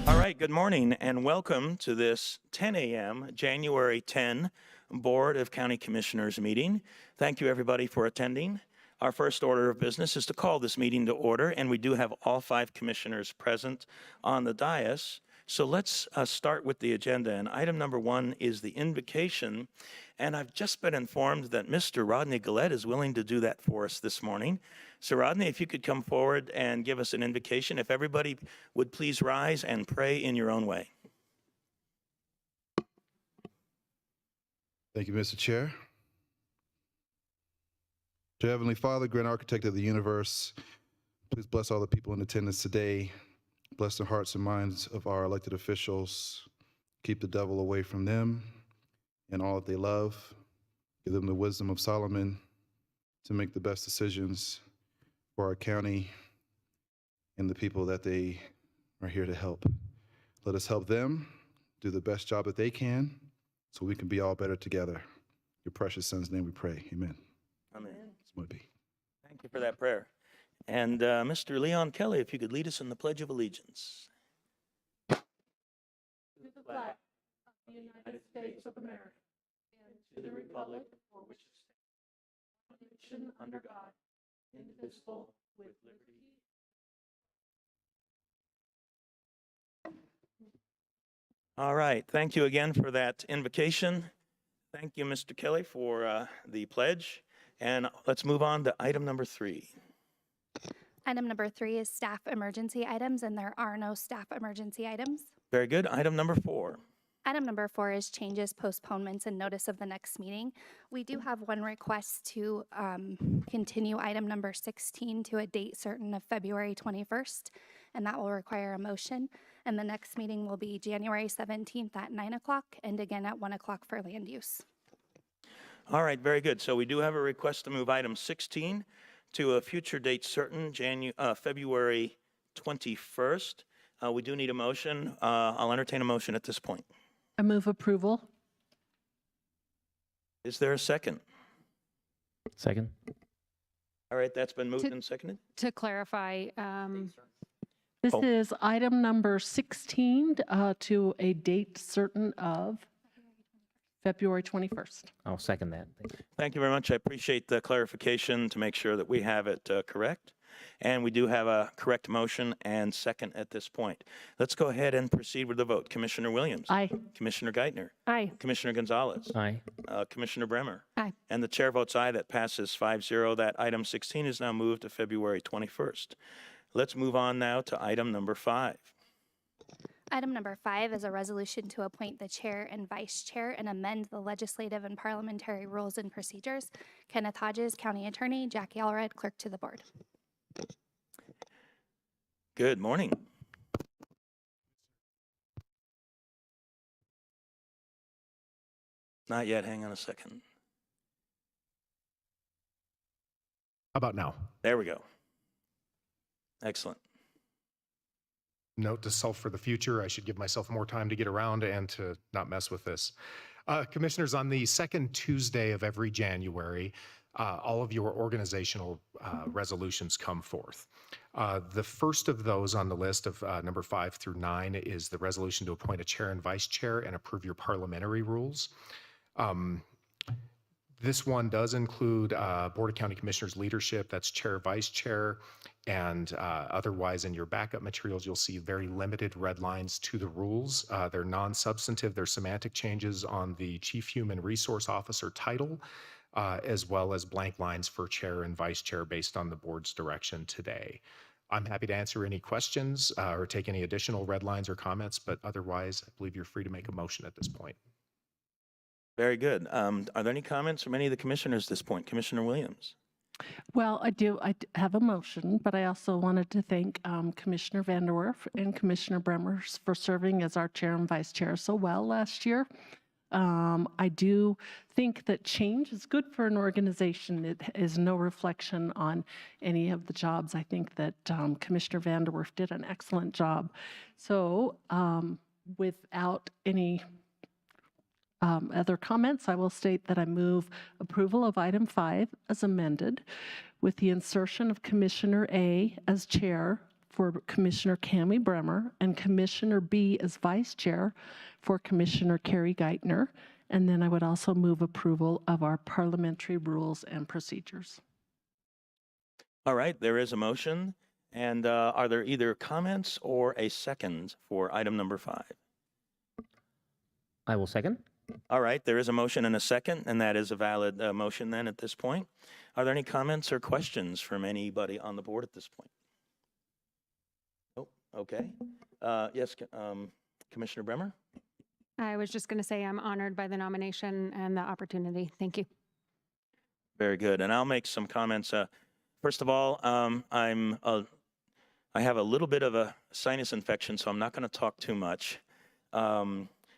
All right, good morning and welcome to this 10 a.m. January 10 Board of County Commissioners meeting. Thank you everybody for attending. Our first order of business is to call this meeting to order, and we do have all 5 commissioners present on the dais. So let's start with the agenda, and item number 1 is the invocation, and I've just been informed that Mr. Rodney Gillette is willing to do that for us this morning. So Rodney, if you could come forward and give us an invocation, if everybody would please rise and pray in your own way. Thank you, Mr. Chair. Dear Heavenly Father, Grand Architect of the universe, please bless all the people in attendance today. Bless the hearts and minds of our elected officials. Keep the devil away from them and all that they love. Give them the wisdom of Solomon to make the best decisions for our county and the people that they are here to help. Let us help them do the best job that they can so we can be all better together. Your precious son's name we pray. Amen. Amen. Thank you for that prayer. And Mr. Leon Kelly, if you could lead us in the Pledge of Allegiance. To the flag of the United States of America and to the republic for which it stands, one nation under God, indivisible, with liberty. All right. Thank you again for that invocation. Thank you, Mr. Kelly, for the pledge. And let's move on to item number 3. Item number 3 is staff emergency items, and there are no staff emergency items. Very good. Item number 4. Item number 4 is changes, postponements, and notice of the next meeting. We do have one request to continue item number 16 to a date certain of February 21st, and that will require a motion. And the next meeting will be January 17th at 9 o'clock and again at 1 o'clock for land use. All right, very good. So we do have a request to move item 16 to a future date certain, February 21st. We do need a motion. I'll entertain a motion at this point. I move approval. Is there a second? Second. All right, that's been moved and seconded. To clarify, This Oh. is item number 16 to a date certain of February 21st. I'll second that. Thank you. Thank you very much. I appreciate the clarification to make sure that we have it correct. And we do have a correct motion and second at this point. Let's go ahead and proceed with the vote. Commissioner Williams. Aye. Commissioner Geithner. aye. Commissioner Gonzalez. Aye. Commissioner Bremer. Aye. And the chair votes aye. That passes 5-0. That item 16 is now moved to February 21st. Let's move on now to item number 5. Item number 5 is a resolution to appoint the chair and vice chair and amend the legislative and parliamentary rules and procedures. Kenneth Hodges, County Attorney, Jackie Allred, Clerk to the Board. Good morning. Not yet. Hang on a second. How about now? There we go. Excellent. Note to self for the future, I should give myself more time to get around and to not mess with this. Commissioners, on the second Tuesday of every January, all of your organizational resolutions come forth. The first of those on the list of number 5 through 9 is the resolution to appoint a chair and vice chair and approve your parliamentary rules. This one does include Board of County Commissioners leadership, that's chair, vice chair, and otherwise in your backup materials, you'll see very limited red lines to the rules. They're non-substantive, they're semantic changes on the Chief Human Resource Officer title, as well as blank lines for chair and vice chair based on the board's direction today. I'm happy to answer any questions or take any additional red lines or comments, but otherwise, I believe you're free to make a motion at this point. Very good. Are there any comments from any of the commissioners at this point? Commissioner Williams. Well, I have a motion, but I also wanted to thank Commissioner Vanderwerf and Commissioner Bremer for serving as our chair and vice chair so well last year. I do think that change is good for an organization. It is no reflection on any of the jobs. I think that Commissioner Vanderwerf did an excellent job. So without any other comments, I will state that I move approval of item 5 as amended with the insertion of Commissioner A as chair for Commissioner Cami Bremer and Commissioner B as vice chair for Commissioner Carrie Geithner. And then I would also move approval of our parliamentary rules and procedures. All right, there is a motion. And are there either comments or a second for item number 5? I will second. All right, there is a motion and a second, and that is a valid motion then at this point. Are there any comments or questions from anybody on the board at this point? Oh, okay. Yes, Commissioner Bremer? I was just going to say I'm honored by the nomination and the opportunity. Thank you. Very good. And I'll make some comments. First of all, I have a little bit of a sinus infection, so I'm not going to talk too much.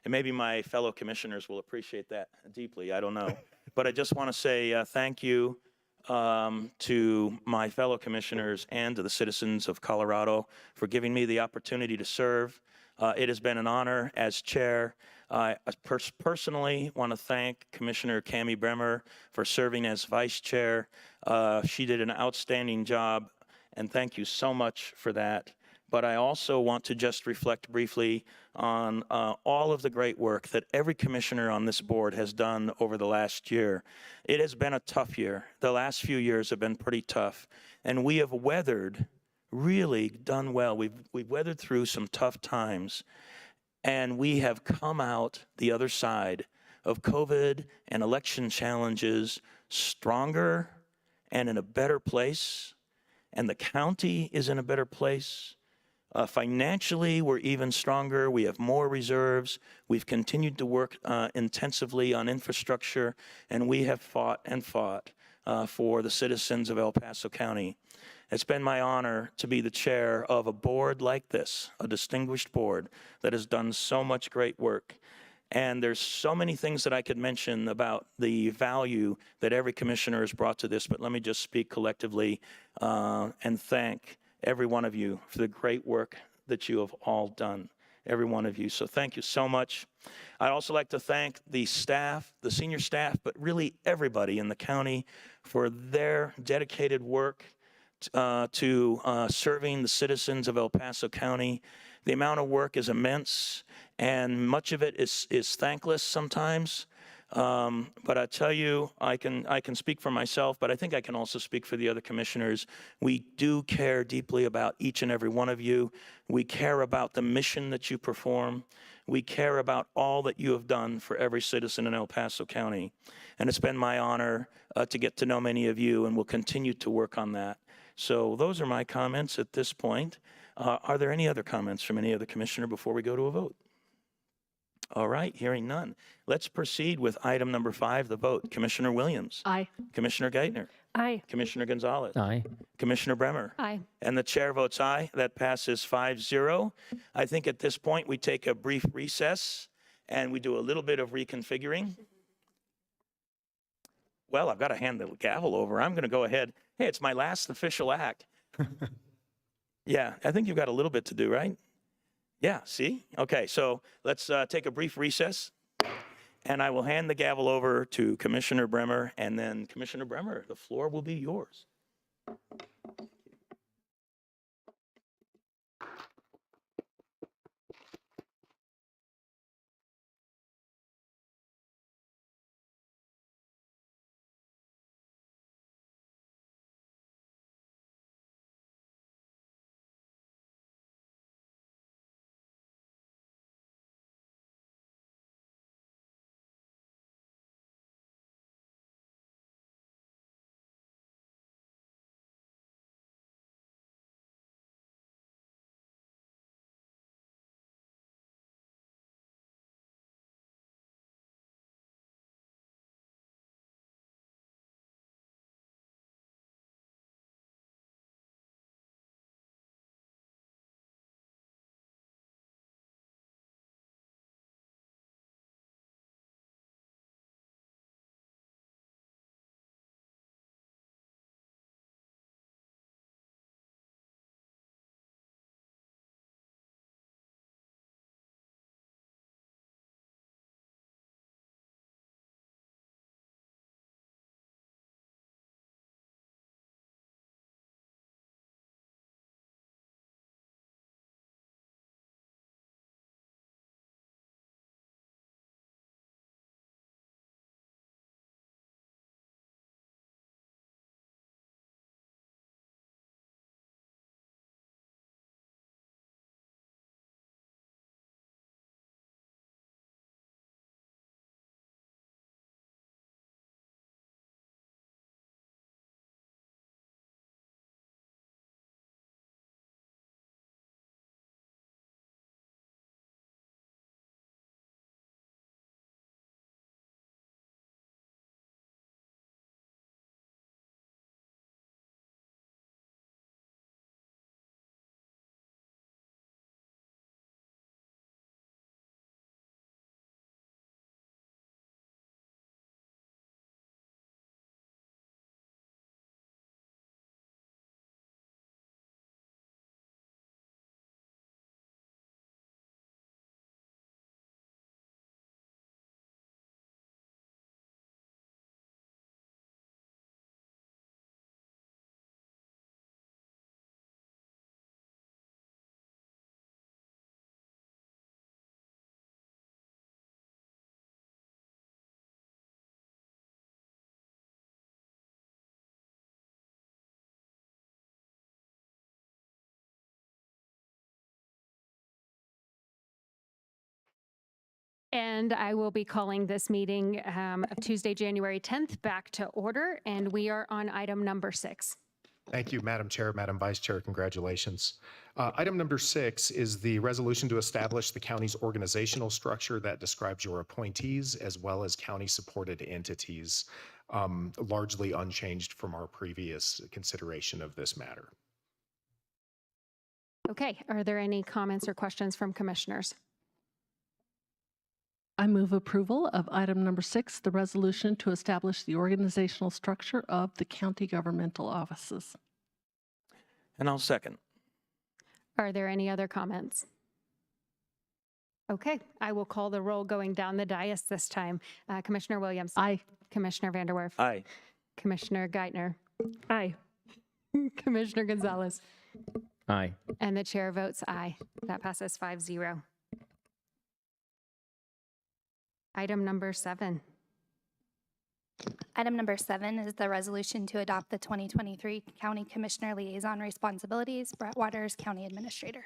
And maybe my fellow commissioners will appreciate that deeply. I don't know. But I just want to say thank you to my fellow commissioners and to the citizens of Colorado for giving me the opportunity to serve. It has been an honor as chair. I personally want to thank Commissioner Cami Bremer for serving as vice chair. She did an outstanding job, and thank you so much for that. But I also want to just reflect briefly on all of the great work that every commissioner on this board has done over the last year. It has been a tough year. The last few years have been pretty tough, and we have weathered, really done well. We've weathered through some tough times, and we have come out the other side of COVID and election challenges stronger and in a better place, and the county is in a better place. Financially, we're even stronger. We have more reserves. We've continued to work intensively on infrastructure, and we have fought and fought for the citizens of El Paso County. It's been my honor to be the chair of a board like this, a distinguished board that has done so much great work. And there's so many things that I could mention about the value that every commissioner has brought to this, but let me just speak collectively and thank every one of you for the great work that you have all done, every one of you. So thank you so much. I'd also like to thank the staff, the senior staff, but really everybody in the county for their dedicated work to serving the citizens of El Paso County. The amount of work is immense, and much of it is thankless sometimes. But I tell you, I can speak for myself, but I think I can also speak for the other commissioners. We do care deeply about each and every one of you. We care about the mission that you perform. We care about all that you have done for every citizen in El Paso County. And it's been my honor to get to know many of you, and we'll continue to work on that. So those are my comments at this point. Are there any other comments from any other commissioner before we go to a vote? All right, hearing none. Let's proceed with item number 5, the vote. Commissioner Williams. Aye. Commissioner Geithner. Aye. Commissioner Gonzalez. Aye. Commissioner Bremer. Aye. And the chair votes aye. That passes 5-0. I think at this point we take a brief recess and we do a little bit of reconfiguring. Well, I've got to hand the gavel over. I'm going to go ahead. Hey, it's my last official act. Yeah, I think you've got a little bit to do, right? Yeah, see? Okay, so let's take a brief recess, and I will hand the gavel over to Commissioner Bremer, and then Commissioner Bremer, the floor will be yours. And I will be calling this meeting of Tuesday, January 10th back to order, and we are on item number 6. Thank you, Madam Chair, Madam Vice Chair, congratulations. Item number 6 is the resolution to establish the county's organizational structure that describes your appointees as well as county-supported entities, largely unchanged from our previous consideration of this matter. Okay, are there any comments or questions from commissioners? I move approval of item number 6, the resolution to establish the organizational structure of the county governmental offices. And I'll second. Are there any other comments? Okay, I will call the roll going down the dais this time. Commissioner Williams. Aye. Commissioner Vanderwerf. Aye. Commissioner Geithner. Aye. Commissioner Gonzalez. Aye. And the chair votes aye. That passes 5-0. Item number 7. Item number 7 is the resolution to adopt the 2023 County Commissioner Liaison Responsibilities. Brett Waters, County Administrator.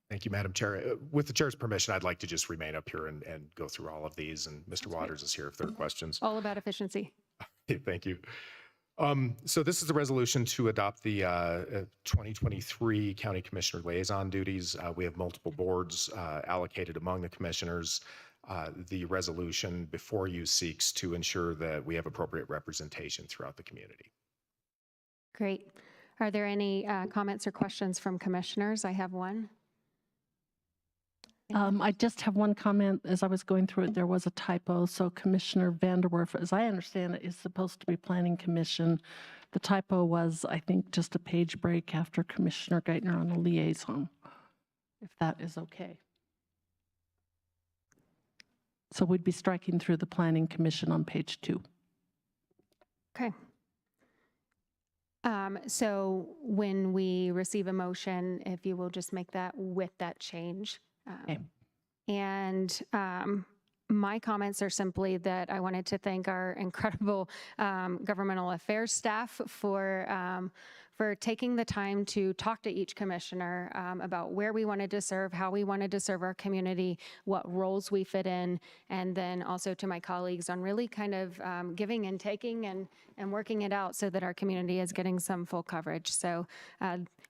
Thank you, Madam Chair. With the chair's permission, I'd like to just remain up here and go through all of these, and Mr. Waters is here if there are questions. All about efficiency. Thank you. So this is the resolution to adopt the 2023 County Commissioner Liaison duties. We have multiple boards allocated among the commissioners. The resolution before you seeks to ensure that we have appropriate representation throughout the community. Great. Are there any comments or questions from commissioners? I have one. I just have one comment. As I was going through it, there was a typo. So Commissioner Vanderwerf, as I understand it, is supposed to be Planning Commission. The typo was, I think, just a page break after Commissioner Geithner on the liaison, if that is okay. So we'd be striking through the Planning Commission on page 2. Okay. So when we receive a motion, if you will just make that with that change. Okay. And my comments are simply that I wanted to thank our incredible governmental affairs staff for taking the time to talk to each commissioner about where we wanted to serve, how we wanted to serve our community, what roles we fit in, and then also to my colleagues on really kind of giving and taking and working it out so that our community is getting some full coverage. So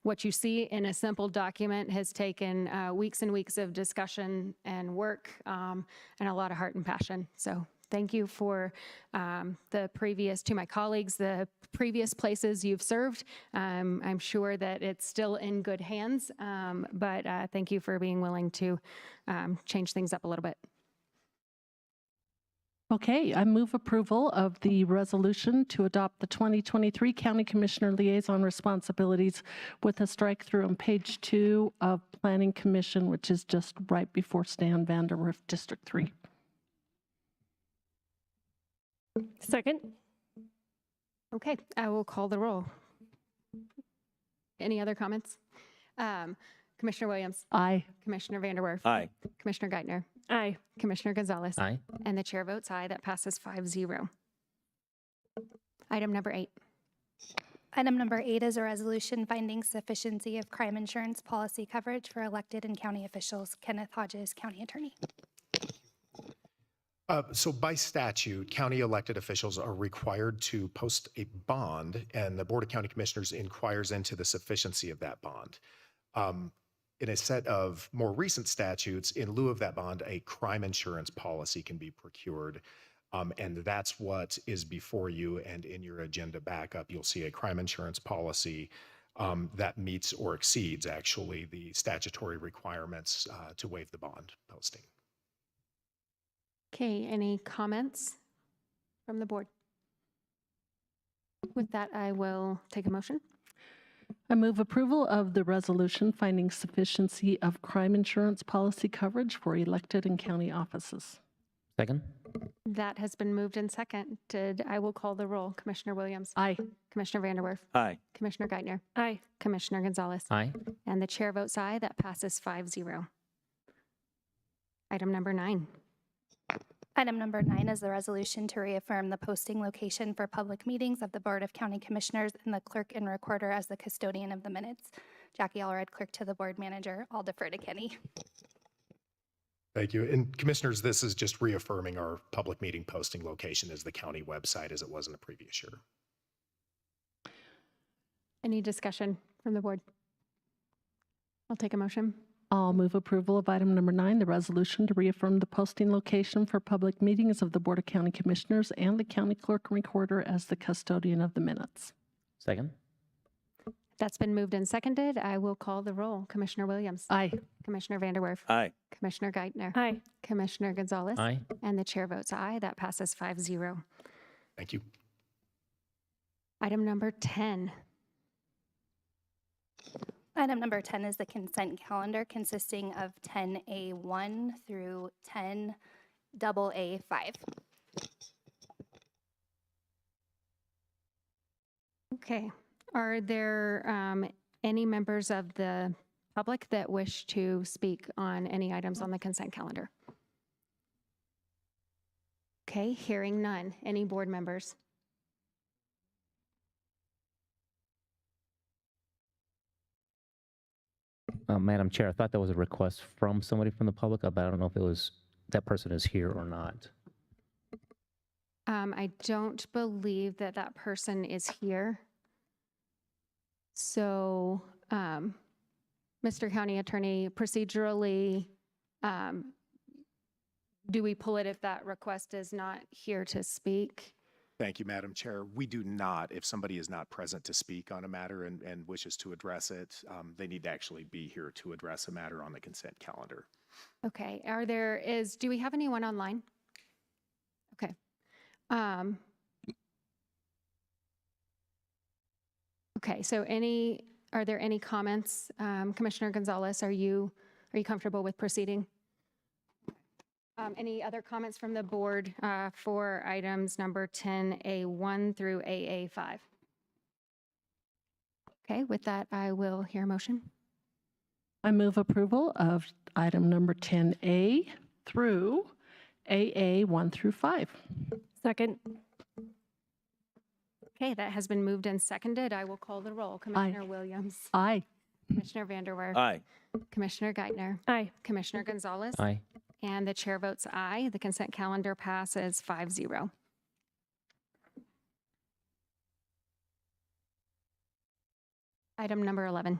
what you see in a simple document has taken weeks and weeks of discussion and work and a lot of heart and passion. So thank you for to my colleagues, the previous places you've served. I'm sure that it's still in good hands, but thank you for being willing to change things up a little bit. Okay, I move approval of the resolution to adopt the 2023 County Commissioner Liaison Responsibilities with a strike through on page 2 of Planning Commission, which is just right before Stan Vanderwerf, District 3. Second. Okay, I will call the roll. Any other comments? Commissioner Williams. Aye. Commissioner Vanderwerf. Aye. Commissioner Geithner. Aye. Commissioner Gonzalez. Aye. And the chair votes aye. That passes 5-0. Item number 8. Item number 8 is a resolution finding sufficiency of crime insurance policy coverage for elected and county officials. Kenneth Hodges, County Attorney. So by statute, county elected officials are required to post a bond, and the Board of County Commissioners inquires into the sufficiency of that bond. In a set of more recent statutes, in lieu of that bond, a crime insurance policy can be procured. And that's what is before you, and in your agenda backup, you'll see a crime insurance policy that meets or exceeds actually the statutory requirements to waive the bond posting. Okay, any comments from the board? With that, I will take a motion. I move approval of the resolution finding sufficiency of crime insurance policy coverage for elected and county offices. Second? That has been moved and seconded. I will call the roll. Commissioner Williams. Aye. Commissioner Vanderwerf. Aye. Commissioner Geithner. Aye. Commissioner Gonzalez. Aye. And the chair votes aye. That passes 5-0. Item number 9. Item number 9 is the resolution to reaffirm the posting location for public meetings of the Board of County Commissioners and the clerk and recorder as the custodian of the minutes. Jackie Allred, clerk to the board manager. I'll defer to Kenny. Thank you. And commissioners, this is just reaffirming our public meeting posting location as the county website as it was in the previous year. Any discussion from the board? I'll take a motion. I'll move approval of item number 9, the resolution to reaffirm the posting location for public meetings of the Board of County Commissioners and the county clerk and recorder as the custodian of the minutes. Second? That's been moved and seconded. I will call the roll. Commissioner Williams. Aye. Commissioner Vanderwerf. Aye. Commissioner Geithner. Aye. Commissioner Gonzalez. Aye. And the chair votes aye. That passes 5-0. Thank you. Item number 10. Item number 10 is the consent calendar consisting of 10A1 through 10AA5. Okay. Are there any members of the public that wish to speak on any items on the consent calendar? Okay, hearing none. Any board members? Madam Chair, I thought there was a request from somebody from the public, but I don't know if it was, that person is here or not. I don't believe that that person is here. So, Mr. County Attorney, procedurally, do we pull it if that request is not here to speak? Thank you, Madam Chair. We do not, if somebody is not present to speak on a matter and wishes to address it, they need to actually be here to address a matter on the consent calendar. Okay, do we have anyone online? Okay. Okay, so are there any comments? Commissioner Gonzalez, are you comfortable with proceeding? Any other comments from the board for items number 10A1 through AA5? Okay, with that, I will hear a motion. I move approval of item number 10A through AA 1 through 5. Second. Okay, that has been moved and seconded. I will call the roll. Commissioner Williams. Aye. Commissioner Vanderwerf. Aye. Commissioner Geithner. Aye. Commissioner Gonzalez. Aye. And the chair votes aye. The consent calendar passes 5-0. Item number 11.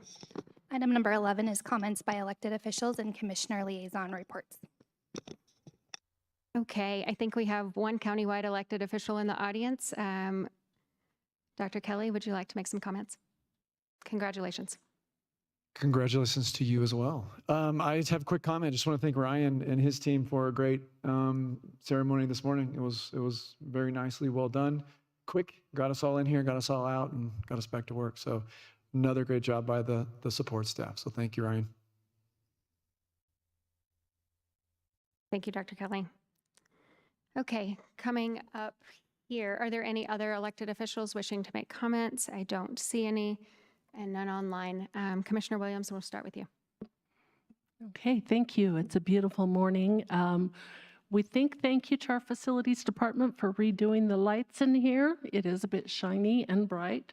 Item number 11 is comments by elected officials and commissioner liaison reports. Okay, I think we have one countywide elected official in the audience. Dr. Kelly, would you like to make some comments? Congratulations. Congratulations to you as well. I just have a quick comment. Just want to thank Ryan and his team for a great ceremony this morning. It was very nicely well done, quick, got us all in here, got us all out, and got us back to work. So another great job by the support staff. So thank you, Ryan. Thank you, Dr. Kelly. Okay, coming up here, are there any other elected officials wishing to make comments? I don't see any, and none online. Commissioner Williams, we'll start with you. Okay, thank you. It's a beautiful morning. We thank you to our facilities department for redoing the lights in here. It is a bit shiny and bright.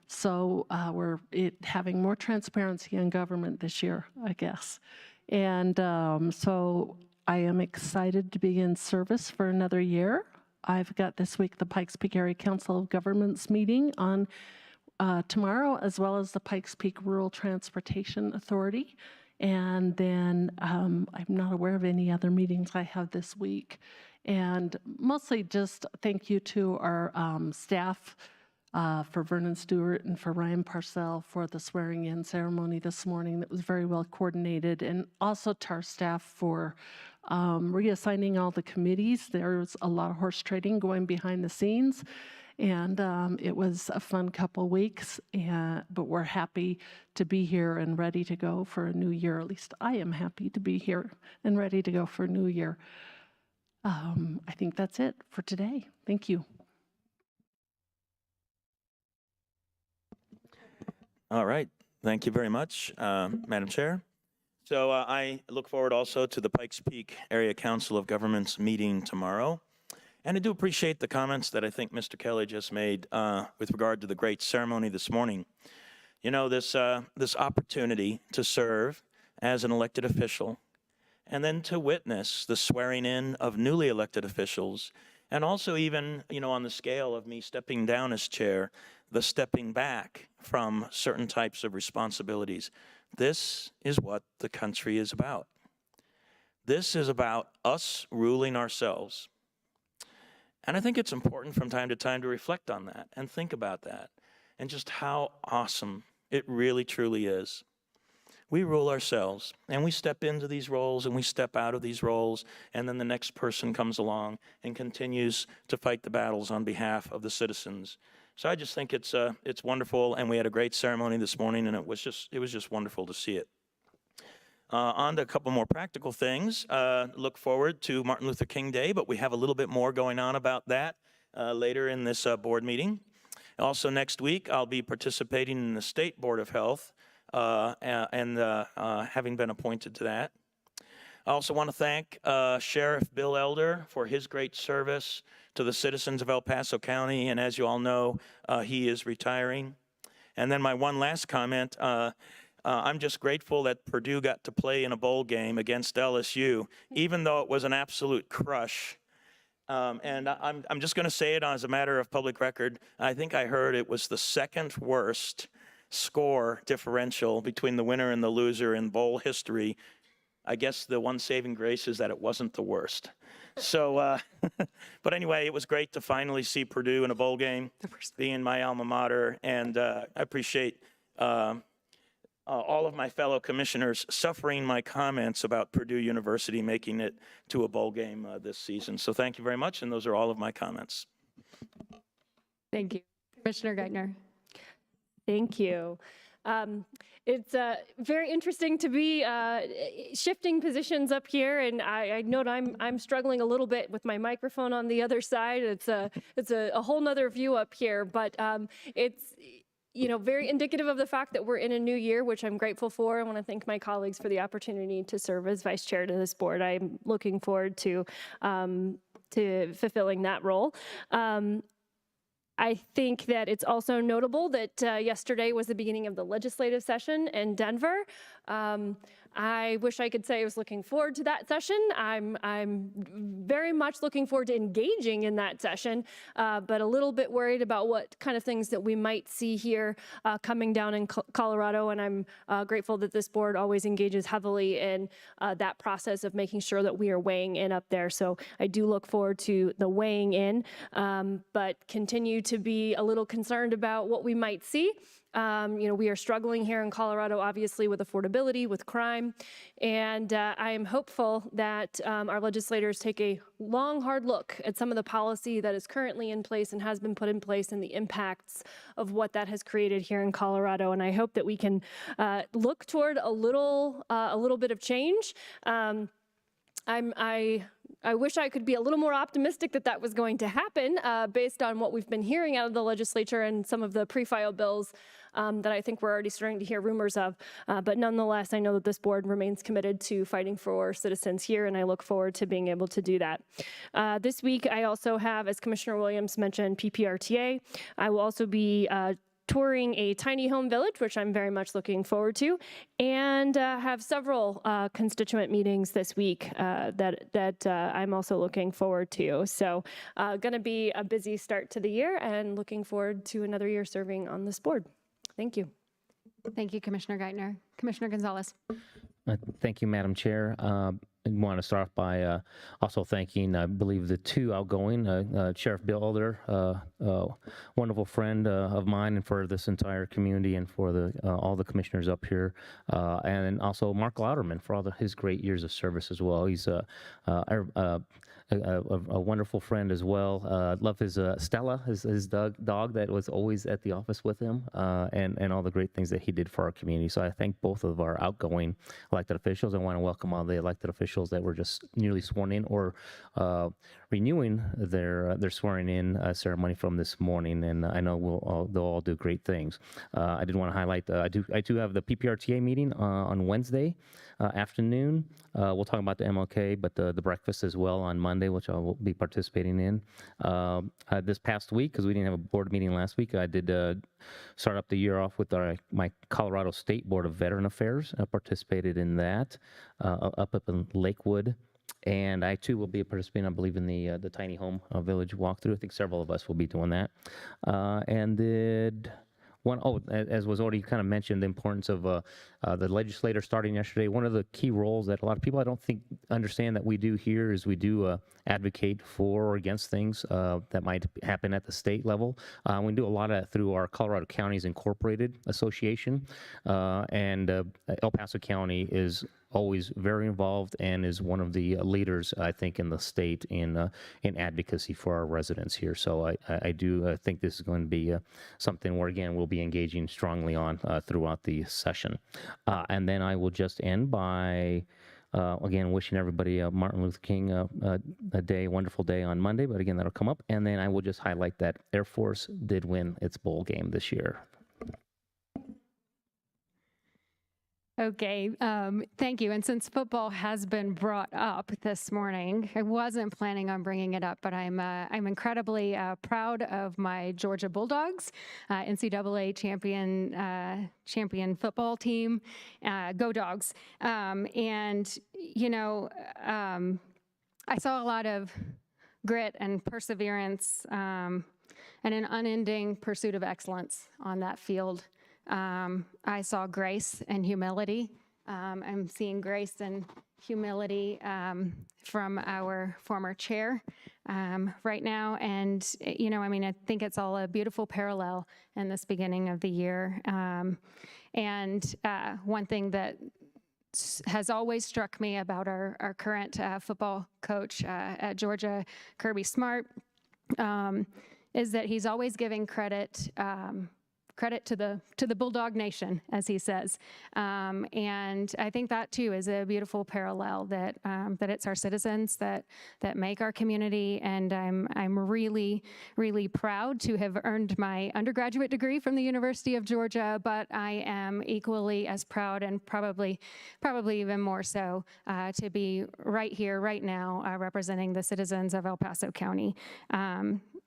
So we're having more transparency in government this year, I guess. And so I am excited to be in service for another year. I've got this week the Pikes Peak Area Council of Governments meeting on tomorrow, as well as the Pikes Peak Rural Transportation Authority. And then I'm not aware of any other meetings I have this week. And mostly just thank you to our staff, for Vernon Stewart and for Ryan Parcell for the swearing-in ceremony this morning. That was very well coordinated. And also to our staff for reassigning all the committees. There's a lot of horse trading going behind the scenes. And it was a fun couple weeks, but we're happy to be here and ready to go for a new year. At least I am happy to be here and ready to go for a new year. I think that's it for today. Thank you. All right. Thank you very much, Madam Chair. So I look forward also to the Pikes Peak Area Council of Governments meeting tomorrow. And I do appreciate the comments that I think Mr. Kelly just made with regard to the great ceremony this morning. You know, this opportunity to serve as an elected official and then to witness the swearing in of newly elected officials, and also even, on the scale of me stepping down as chair, the stepping back from certain types of responsibilities. This is what the country is about. This is about us ruling ourselves. And I think it's important from time to time to reflect on that and think about that and just how awesome it really truly is. We rule ourselves, and we step into these roles and we step out of these roles, and then the next person comes along and continues to fight the battles on behalf of the citizens. So I just think it's wonderful, and we had a great ceremony this morning, and it was just wonderful to see it. On to a couple more practical things. Look forward to Martin Luther King Day, but we have a little bit more going on about that later in this board meeting. Also next week, I'll be participating in the State Board of Health and having been appointed to that. I also want to thank Sheriff Bill Elder for his great service to the citizens of El Paso County, and as you all know, he is retiring. And then my one last comment, I'm just grateful that Purdue got to play in a bowl game against LSU, even though it was an absolute crush. And I'm just going to say it as a matter of public record. I think I heard it was the second worst score differential between the winner and the loser in bowl history. I guess the one saving grace is that it wasn't the worst. So, but anyway, it was great to finally see Purdue in a bowl game, being my alma mater, and I appreciate all of my fellow commissioners suffering my comments about Purdue University making it to a bowl game this season. So thank you very much, and those are all of my comments. Thank you. Commissioner Geithner. Thank you. It's very interesting to be shifting positions up here, and I note I'm struggling a little bit with my microphone on the other side. It's a whole nother view up here, but it's very indicative of the fact that we're in a new year, which I'm grateful for. I want to thank my colleagues for the opportunity to serve as vice chair to this board. I'm looking forward to fulfilling that role. I think that it's also notable that yesterday was the beginning of the legislative session in Denver. I wish I could say I was looking forward to that session. I'm very much looking forward to engaging in that session, but a little bit worried about what kind of things that we might see here coming down in Colorado. And I'm grateful that this board always engages heavily in that process of making sure that we are weighing in up there. So I do look forward to the weighing in, but continue to be a little concerned about what we might see. We are struggling here in Colorado, obviously, with affordability, with crime, and I am hopeful that our legislators take a long, hard look at some of the policy that is currently in place and has been put in place and the impacts of what that has created here in Colorado. And I hope that we can look toward a little bit of change. I wish I could be a little more optimistic that that was going to happen based on what we've been hearing out of the legislature and some of the pre-filed bills that I think we're already starting to hear rumors of. But nonetheless, I know that this board remains committed to fighting for citizens here, and I look forward to being able to do that. This week, I also have, as Commissioner Williams mentioned, PPRTA. I will also be touring a tiny home village, which I'm very much looking forward to, and have several constituent meetings this week that I'm also looking forward to. So going to be a busy start to the year, and looking forward to another year serving on this board. Thank you. Thank you, Commissioner Geithner. Commissioner Gonzalez. Thank you, Madam Chair. I want to start off by also thanking, I believe, the two outgoing, Sheriff Bill Elder, wonderful friend of mine and for this entire community and for all the commissioners up here, and also Mark Louderman for all his great years of service as well. He's a wonderful friend as well. Love his Stella, his dog that was always at the office with him, and all the great things that he did for our community. So I thank both of our outgoing elected officials. I want to welcome all the elected officials that were just newly sworn in or renewing their swearing in ceremony from this morning, and I know they'll all do great things. I did want to highlight I do have the PPRTA meeting on Wednesday afternoon. We'll talk about the MLK, but the breakfast as well on Monday, which I will be participating in. This past week, because we didn't have a board meeting last week, I did start up the year off with my Colorado State Board of Veteran Affairs. I participated in that up in Lakewood. And I too will be participating, I believe, in the tiny home village walkthrough. I think several of us will be doing that. And did as was already kind of mentioned, the importance of the legislator starting yesterday. One of the key roles that a lot of people I don't think understand that we do here is we do advocate for or against things that might happen at the state level. We do a lot of that through our Colorado Counties Incorporated Association, and El Paso County is always very involved and is one of the leaders, I think, in the state in advocacy for our residents here. So I do think this is going to be something where, again, we'll be engaging strongly on throughout the session. And then I will just end by, again, wishing everybody a Martin Luther King a wonderful day on Monday. But again, that'll come up. And then I will just highlight that Air Force did win its bowl game this year. Okay, thank you. And since football has been brought up this morning, I wasn't planning on bringing it up, but I'm incredibly proud of my Georgia Bulldogs, NCAA champion football team. Go Dogs! And you know, I saw a lot of grit and perseverance and an unending pursuit of excellence on that field. I saw grace and humility. I'm seeing grace and humility from our former chair right now. And, you know, I mean, I think it's all a beautiful parallel in this beginning of the year. And one thing that has always struck me about our current football coach at Georgia, Kirby Smart, is that he's always giving credit to the Bulldog Nation, as he says, and I think that too is a beautiful parallel that it's our citizens that make our community, and I'm really proud to have earned my undergraduate degree from the University of Georgia, but I am equally as proud, and probably even more so, to be right here, right now, representing the citizens of El Paso County.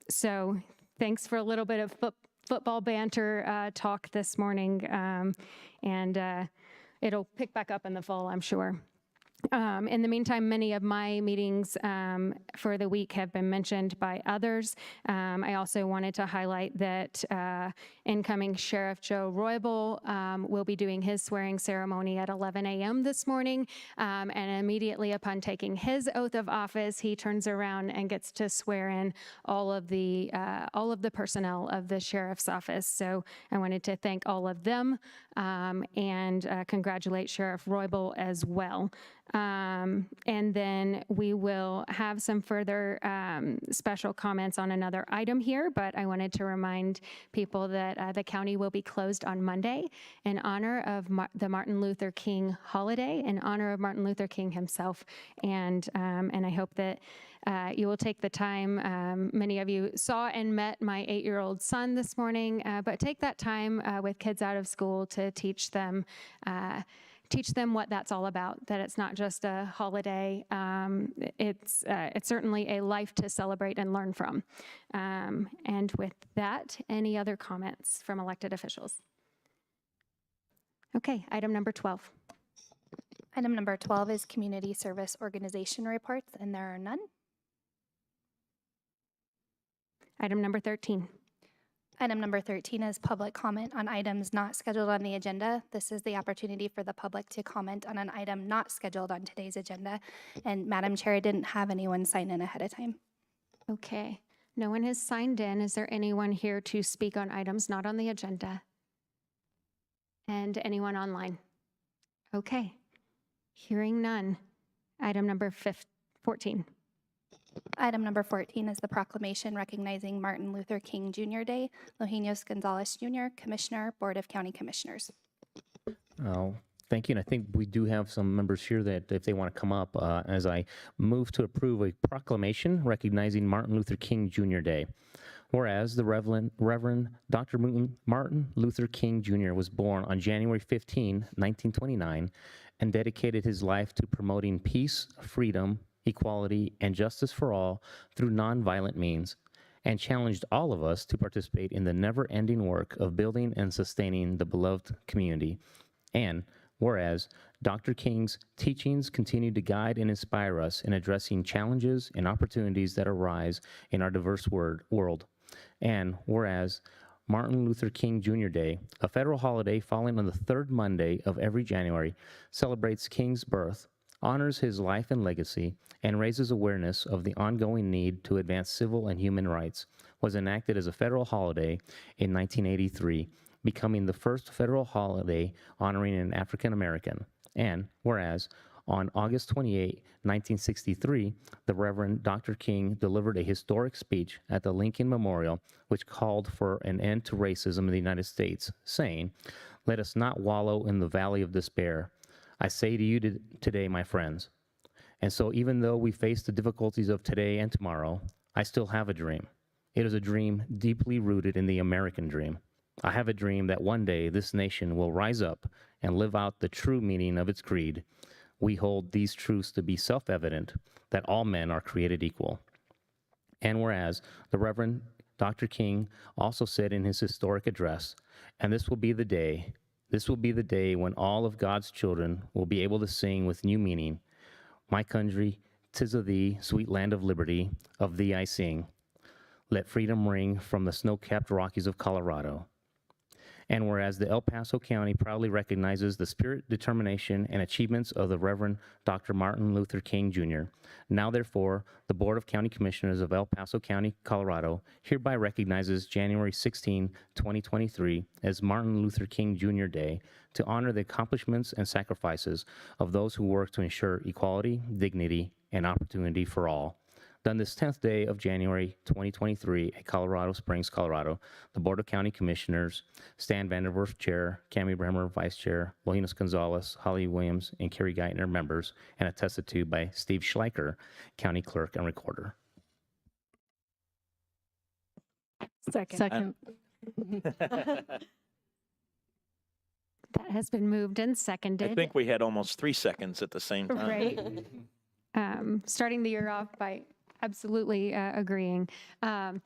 So thanks for a little bit of football banter talk this morning, and it'll pick back up in the fall, I'm sure. In the meantime, many of my meetings for the week have been mentioned by others. I also wanted to highlight that incoming Sheriff Joe Roybal will be doing his swearing ceremony at 11 a.m. this morning, and immediately upon taking his oath of office, he turns around and gets to swear in all of the personnel of the sheriff's office. So I wanted to thank all of them and congratulate Sheriff Roybal as well. And then we will have some further special comments on another item here, but I wanted to remind people that the county will be closed on Monday in honor of the Martin Luther King holiday, in honor of Martin Luther King himself. And I hope that you will take the time. Many of you saw and met my 8-year-old son this morning, but take that time with kids out of school to teach them what that's all about, that it's not just a holiday. It's certainly a life to celebrate and learn from. And with that, any other comments from elected officials? Okay, item number 12. Item number 12 is community service organization reports, and there are none. Item number 13. Item number 13 is public comment on items not scheduled on the agenda. This is the opportunity for the public to comment on an item not scheduled on today's agenda. And Madam Chair, I didn't have anyone sign in ahead of time. Okay, no one has signed in. Is there anyone here to speak on items not on the agenda? And anyone online? Okay, hearing none. Item number 14. Item number 14 is the proclamation recognizing Martin Luther King Jr. Day. Lohinos Gonzalez Jr., Commissioner, Board of County Commissioners. Oh, thank you. And I think we do have some members here that if they want to come up, as I move to approve a proclamation recognizing Martin Luther King Jr. Day. Whereas the Reverend Dr. Martin Luther King Jr. was born on January 15, 1929, and dedicated his life to promoting peace, freedom, equality, and justice for all through nonviolent means, and challenged all of us to participate in the never-ending work of building and sustaining the beloved community. And whereas Dr. King's teachings continue to guide and inspire us in addressing challenges and opportunities that arise in our diverse world. And whereas Martin Luther King Jr. Day, a federal holiday falling on the third Monday of every January, celebrates King's birth, honors his life and legacy, and raises awareness of the ongoing need to advance civil and human rights, was enacted as a federal holiday in 1983, becoming the first federal holiday honoring an African American. And whereas on August 28, 1963, the Reverend Dr. King delivered a historic speech at the Lincoln Memorial, which called for an end to racism in the United States, saying, "Let us not wallow in the valley of despair. I say to you today, my friends." And so even though we face the difficulties of today and tomorrow, I still have a dream. It is a dream deeply rooted in the American dream. I have a dream that one day this nation will rise up and live out the true meaning of its creed. We hold these truths to be self-evident, that all men are created equal. And whereas the Reverend Dr. King also said in his historic address, and this will be the day when all of God's children will be able to sing with new meaning, "My country, 'tis of thee, sweet land of liberty, of thee I sing. Let freedom ring from the snow-capped Rockies of Colorado." And whereas the El Paso County proudly recognizes the spirit, determination, and achievements of the Reverend Dr. Martin Luther King Jr., now therefore, the Board of County Commissioners of El Paso County, Colorado, hereby recognizes January 16, 2023 as Martin Luther King Jr. Day to honor the accomplishments and sacrifices of those who work to ensure equality, dignity, and opportunity for all. Done this 10th day of January 2023 at Colorado Springs, Colorado, the Board of County Commissioners, Stan Vanderwerf, Chair, Cami Bremer, Vice Chair, Lohinas Gonzalez, Holly Williams, and Kerry Geithner, members, and attested to by Steve Schleicher, County Clerk and Recorder. Second. That has been moved and I seconded. think we had almost 3 seconds at the same time. Right. Starting the year off by absolutely agreeing. That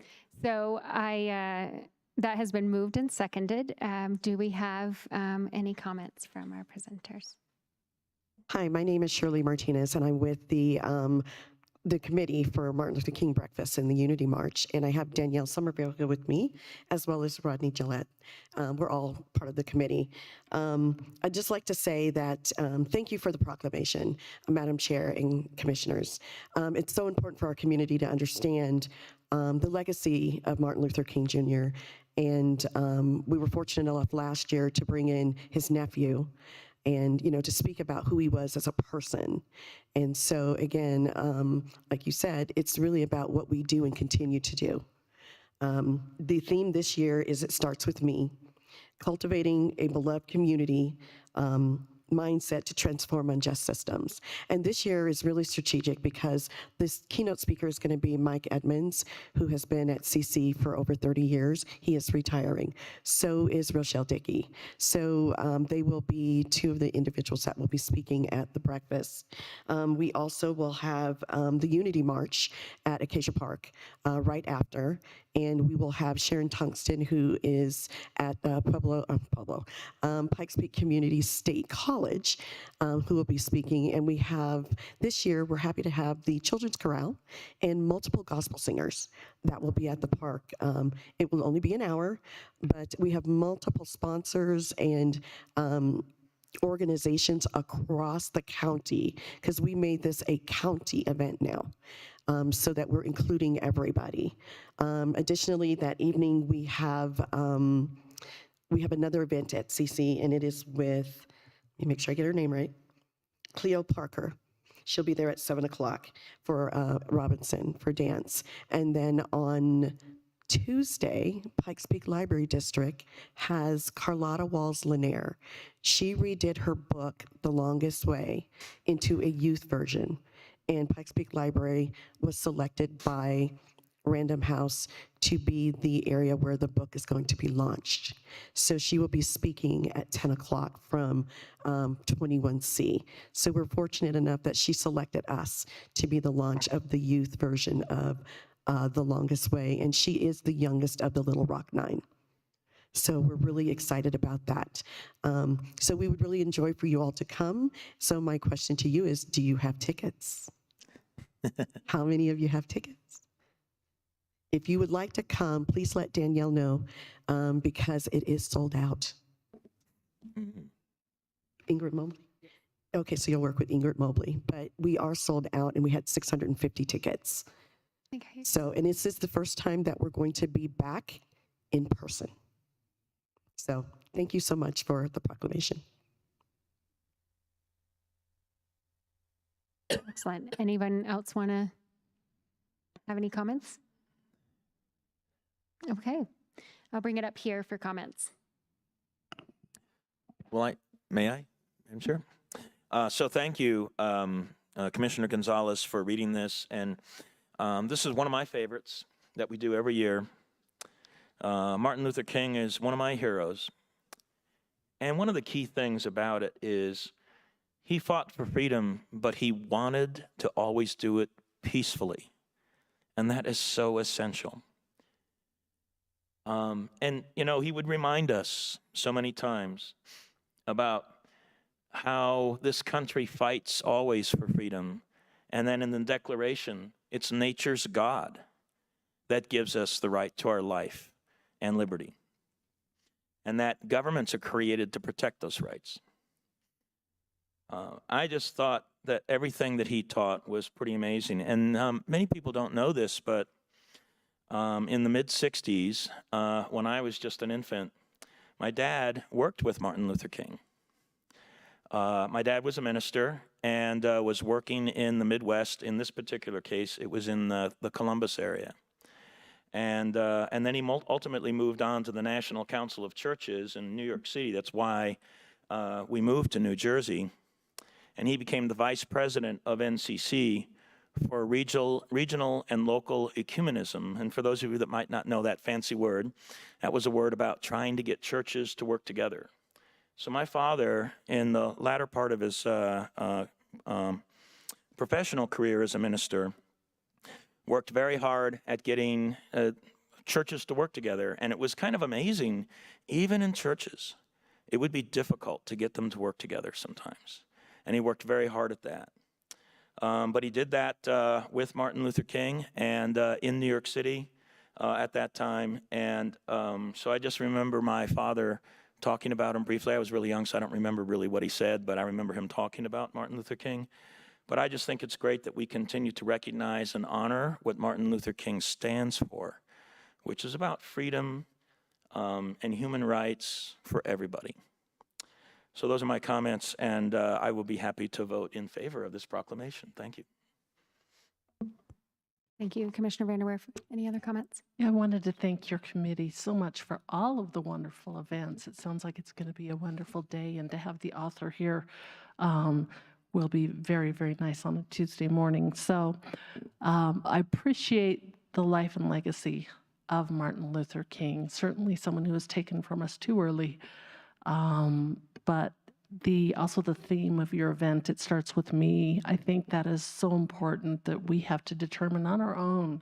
has been moved and seconded. Do we have any comments from our presenters? Hi, my name is Shirley Martinez, and I'm with the committee for Martin Luther King Breakfast and the Unity March, and I have Danielle Somerville here with me, as well as Rodney Gillette. We're all part of the committee. I'd just like to say that thank you for the proclamation, Madam Chair and Commissioners. It's so important for our community to understand the legacy of Martin Luther King Jr., and we were fortunate enough last year to bring in his nephew, and to speak about who he was as a person. And so again, like you said, it's really about what we do and continue to do. The theme this year is It Starts With Me, cultivating a beloved community mindset to transform unjust systems. And this year is really strategic because this keynote speaker is going to be Mike Edmonds, who has been at CC for over 30 years. He is retiring. So is Rochelle Dickey. So they will be two of the individuals that will be speaking at the breakfast. We also will have the Unity March at Acacia Park right after. And we will have Sharon Tungsten, who is at Pikes Peak Community State College, who will be speaking. And we have, this year, we're happy to have the Children's Chorale and multiple gospel singers that will be at the park. It will only be an hour, but we have multiple sponsors and organizations across the county, because we made this a county event now. So that we're including everybody. Additionally, that evening we have another event at CC, and it is with, let me make sure I get her name right, Cleo Parker. She'll be there at 7 o'clock for Robinson for dance. And then on Tuesday, Pikes Peak Library District has Carlotta Walls Lanier. She redid her book, The Longest Way, into a youth version. And Pikes Peak Library was selected by Random House to be the area where the book is going to be launched. So she will be speaking at 10 o'clock from 21C. So we're fortunate enough that she selected us to be the launch of the youth version of The Longest Way, and she is the youngest of the Little Rock Nine. So we're really excited about that. So we would really enjoy for you all to come. So my question to you is, do you have tickets? How many of you have tickets? If you would like to come, please let Danielle know because it is sold out. Ingrid Mobley? Okay, so you'll work with Ingrid Mobley, but we are sold out and we had 650 tickets. Okay. So, and this is the first time that we're going to be back in person. So thank you so much for the proclamation. Excellent. Anyone else want to have any comments? Okay. I'll bring it up here for comments. Well, may I, Madam Chair? So thank you, Commissioner Gonzalez, for reading this. And this is one of my favorites that we do every year. Martin Luther King is one of my heroes. And one of the key things about it is he fought for freedom, but he wanted to always do it peacefully. And that is so essential. And, you know, he would remind us so many times about how this country fights always for freedom. And then in the Declaration, it's nature's God that gives us the right to our life and liberty. And that governments are created to protect those rights. I just thought that everything that he taught was pretty amazing. And many people don't know this, but in the mid-'60s, when I was just an infant, my dad worked with Martin Luther King. My dad was a minister and was working in the Midwest. In this particular case, it was in the Columbus area. And then he ultimately moved on to the National Council of Churches in New York City. That's why we moved to New Jersey. And he became the vice president of NCC for regional and local ecumenism. And for those of you that might not know that fancy word, that was a word about trying to get churches to work together. So my father, in the latter part of his professional career as a minister, worked very hard at getting churches to work together. And it was kind of amazing, even in churches, it would be difficult to get them to work together sometimes. And he worked very hard at that. But he did that with Martin Luther King and in New York City at that time. And so I just remember my father talking about him briefly. I was really young, so I don't remember really what he said, but I remember him talking about Martin Luther King. But I just think it's great that we continue to recognize and honor what Martin Luther King stands for, which is about freedom and human rights for everybody. So those are my comments, and I will be happy to vote in favor of this proclamation. Thank you. Thank you, Commissioner Vanderwerf. Any other comments? Yeah, I wanted to thank your committee so much for all of the wonderful events. It sounds like it's going to be a wonderful day, and to have the author here will be very, very nice on a Tuesday morning. So I appreciate the life and legacy of Martin Luther King, certainly someone who was taken from us too early. But also the theme of your event, It Starts With Me, I think that is so important that we have to determine on our own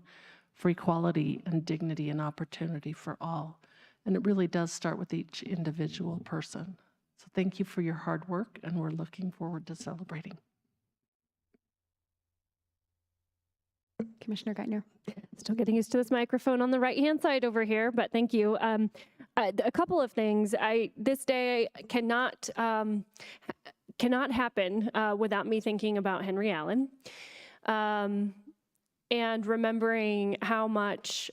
for equality and dignity and opportunity for all. And it really does start with each individual person. So thank you for your hard work, and we're looking forward to celebrating. Commissioner Geithner. Still getting used to this microphone on the right-hand side over here, but thank you. A couple of things. This day cannot happen without me thinking about Henry Allen and remembering how much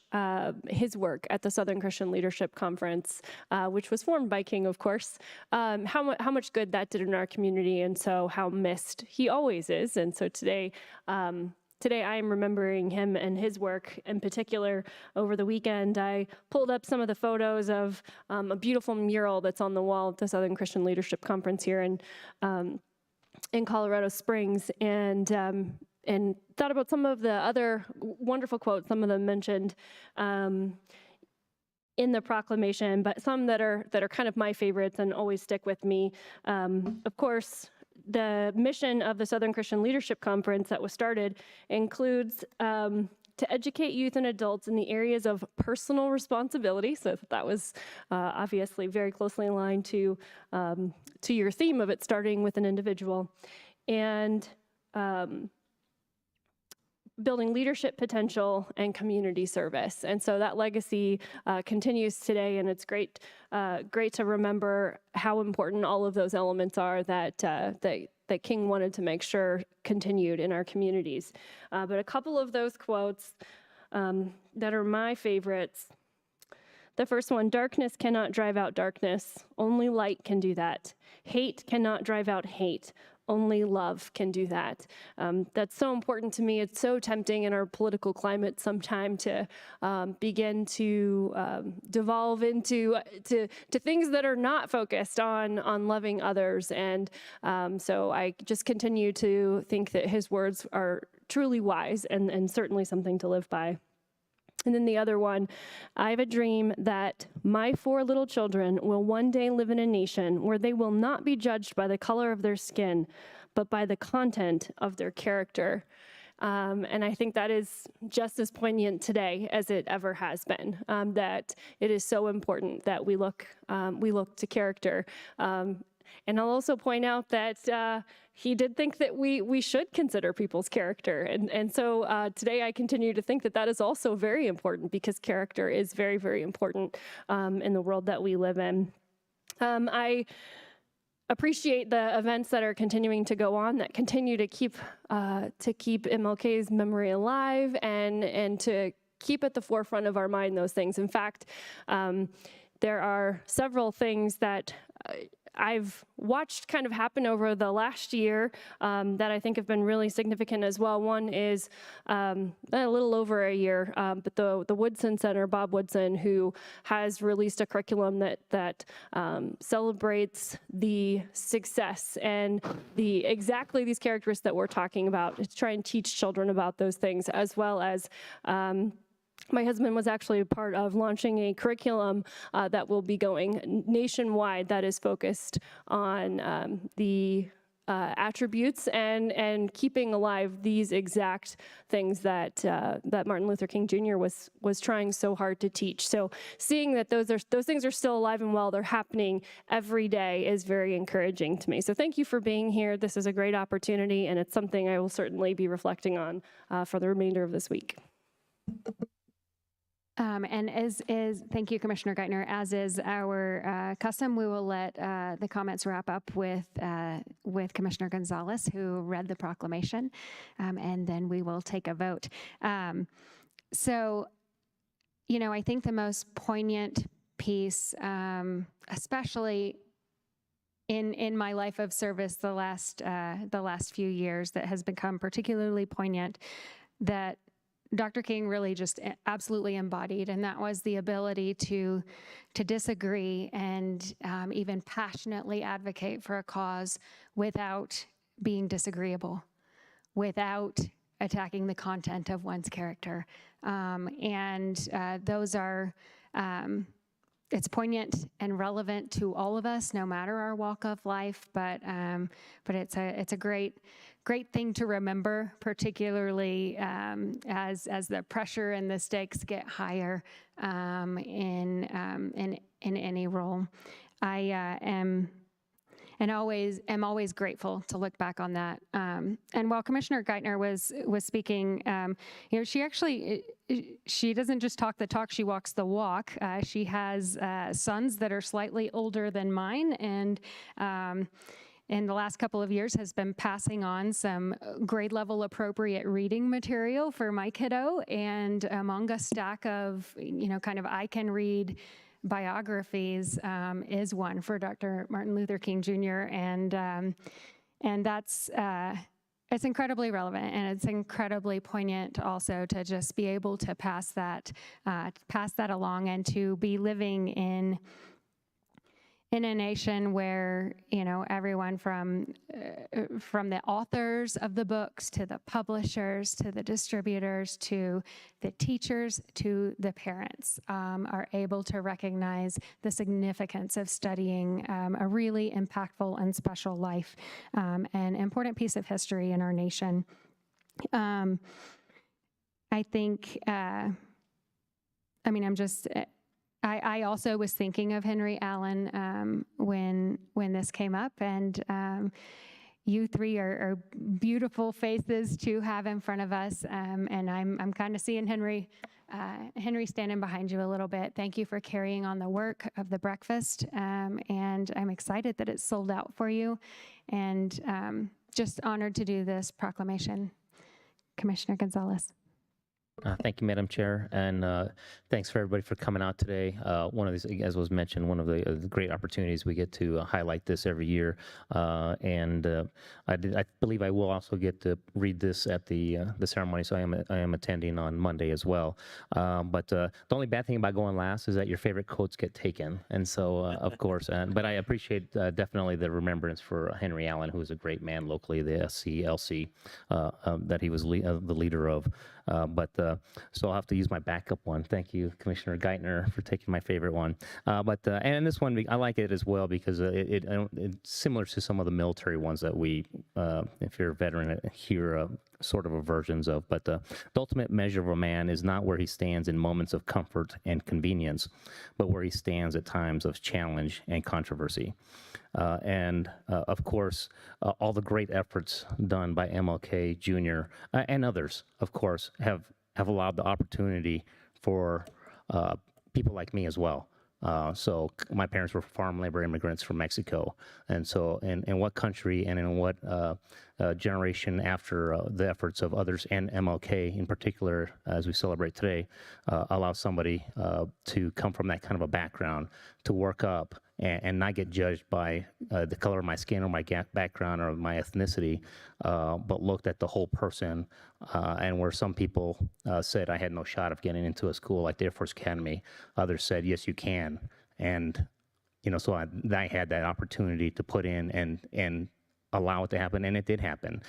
his work at the Southern Christian Leadership Conference, which was formed by King, of course, how much good that did in our community, and so how missed he always is. And so today, I am remembering him and his work in particular. Over the weekend, I pulled up some of the photos of a beautiful mural that's on the wall at the Southern Christian Leadership Conference here in Colorado Springs. And thought about some of the other wonderful quotes, some of them mentioned in the proclamation, but some that are kind of my favorites and always stick with me. Of course, the mission of the Southern Christian Leadership Conference that was started includes to educate youth and adults in the areas of personal responsibility. So that was obviously very closely aligned to your theme of it starting with an individual, and building leadership potential and community service. And so that legacy continues today, and it's great to remember how important all of those elements are that King wanted to make sure continued in our communities. But a couple of those quotes that are my favorites. The first one, darkness cannot drive out darkness. Only light can do that. Hate cannot drive out hate. Only love can do that. That's so important to me. It's so tempting in our political climate sometime to begin to devolve into to things that are not focused on loving others. And so I just continue to think that his words are truly wise and certainly something to live by. And then the other one, I have a dream that my 4 little children will one day live in a nation where they will not be judged by the color of their skin, but by the content of their character. And I think that is just as poignant today as it ever has been, that it is so important that we look to character. And I'll also point out that he did think that we should consider people's character. And so today I continue to think that that is also very important, because character is very, very important in the world that we live in. I appreciate the events that are continuing to go on, that continue to keep MLK's memory alive and to keep at the forefront of our mind those things. In fact, there are several things that I've watched kind of happen over the last year that I think have been really significant as well. One is a little over a year, but the Woodson Center, Bob Woodson, who has released a curriculum that celebrates the success and exactly these characteristics that we're talking about, to try and teach children about those things, as well as my husband was actually a part of launching a curriculum that will be going nationwide that is focused on the attributes and keeping alive these exact things that Martin Luther King Jr. was trying so hard to teach. So seeing that those things are still alive and well, they're happening every day, is very encouraging to me. So thank you for being here. This is a great opportunity, and it's something I will certainly be reflecting on for the remainder of this week. And thank you, Commissioner Geithner. As is our custom, we will let the comments wrap up with Commissioner Gonzalez, who read the proclamation, and then we will take a vote. So, I think the most poignant piece, especially in my life of service the last few years, that has become particularly poignant, that Dr. King really just absolutely embodied, and that was the ability to disagree and even passionately advocate for a cause without being disagreeable, without attacking the content of one's character. Those are, it's poignant and relevant to all of us, no matter our walk of life, but it's a great thing to remember, particularly as the pressure and the stakes get higher in any role. I am always grateful to look back on that. And while Commissioner Geithner was speaking, she doesn't just talk the talk; she walks the walk. She has sons that are slightly older than mine, and in the last couple of years has been passing on some grade level appropriate reading material for my kiddo. And among a stack of, kind of I can read biographies is one for Dr. Martin Luther King Jr. And that's, it's incredibly relevant, and it's incredibly poignant also to just be able to pass that along, and to be living in in a nation where, everyone from the authors of the books to the publishers to the distributors to the teachers to the parents are able to recognize the significance of studying a really impactful and special life, an important piece of history in our nation. I think, I also was thinking of Henry Allen when this came up, and you three are beautiful faces to have in front of us, and I'm kind of seeing Henry standing behind you a little bit. Thank you for carrying on the work of the breakfast, and I'm excited that it's sold out for you, and just honored to do this proclamation. Commissioner Gonzalez. Thank you, Madam Chair, and thanks for everybody for coming out today. One of these, as was mentioned, one of the great opportunities we get to highlight this every year, and I believe I will also get to read this at the ceremony, so I am attending on Monday as well. But the only bad thing about going last is that your favorite quotes get taken, and so of course, but I appreciate definitely the remembrance for Henry Allen, who was a great man locally, the SCLC that he was the leader of. So I'll have to use my backup one. Thank you, Commissioner Geithner, for taking my favorite one. And this one, I like it as well because it's similar to some of the military ones that we, if you're a veteran, hear sort of versions of. But the ultimate measure of a man is not where he stands in moments of comfort and convenience, but where he stands at times of challenge and controversy. Of course, all the great efforts done by MLK Jr. And others, of course, have allowed the opportunity for people like me as well. So my parents were farm labor immigrants from Mexico. And so in what country and in what generation after the efforts of others and MLK in particular, as we celebrate today, allow somebody to come from that kind of a background to work up and not get judged by the color of my skin or my background or my ethnicity, but looked at the whole person. And where some people said I had no shot of getting into a school like the Air Force Academy, others said, yes, you can. And, so I had that opportunity to put in and allow it to happen, and it did happen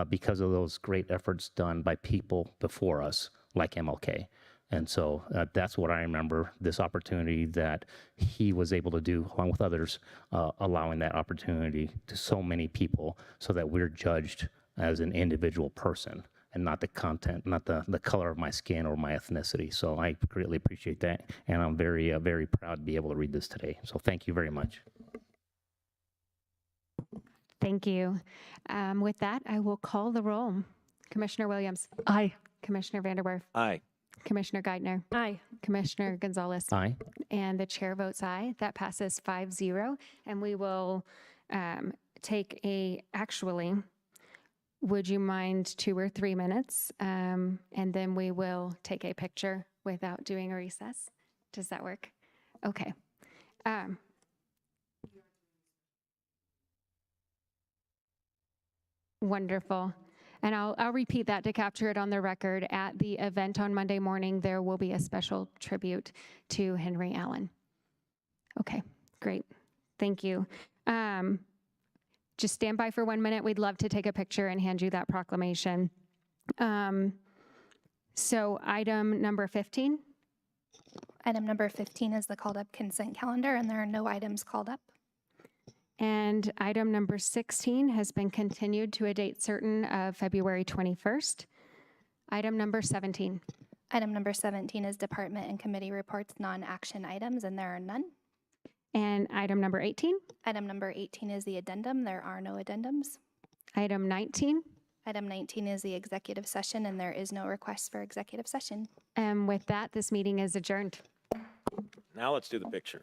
because of those great efforts done by people before us, like MLK. And so that's what I remember, this opportunity that he was able to do, along with others, allowing that opportunity to so many people so that we're judged as an individual person and not the content, not the color of my skin or my ethnicity. So I greatly appreciate that, and I'm very, very proud to be able to read this today. So thank you very much. Thank you. With that, I will call the roll. Commissioner Williams. Aye. Commissioner Vanderwerf. Aye. Commissioner Geithner. Aye. Commissioner Gonzalez. Aye. And the chair votes aye. That passes 5-0. And we will actually, would you mind 2 or 3 minutes? And then we will take a picture without doing a recess. Does that work? Okay. Wonderful. And I'll repeat that to capture it on the record. At the event on Monday morning, there will be a special tribute to Henry Allen. Okay, great. Thank you. Just stand by for 1 minute. We'd love to take a picture and hand you that proclamation. So item number 15. Item number 15 is the called up consent calendar, and there are no items called up. And item number 16 has been continued to a date certain of February 21st. Item number 17. Item number 17 is department and committee reports, non-action items, and there are none. And item number 18. Item number 18 is the addendum. There are no addendums. Item 19. Item 19 is the executive session, and there is no request for executive session. And with that, this meeting is adjourned. Now let's do the picture.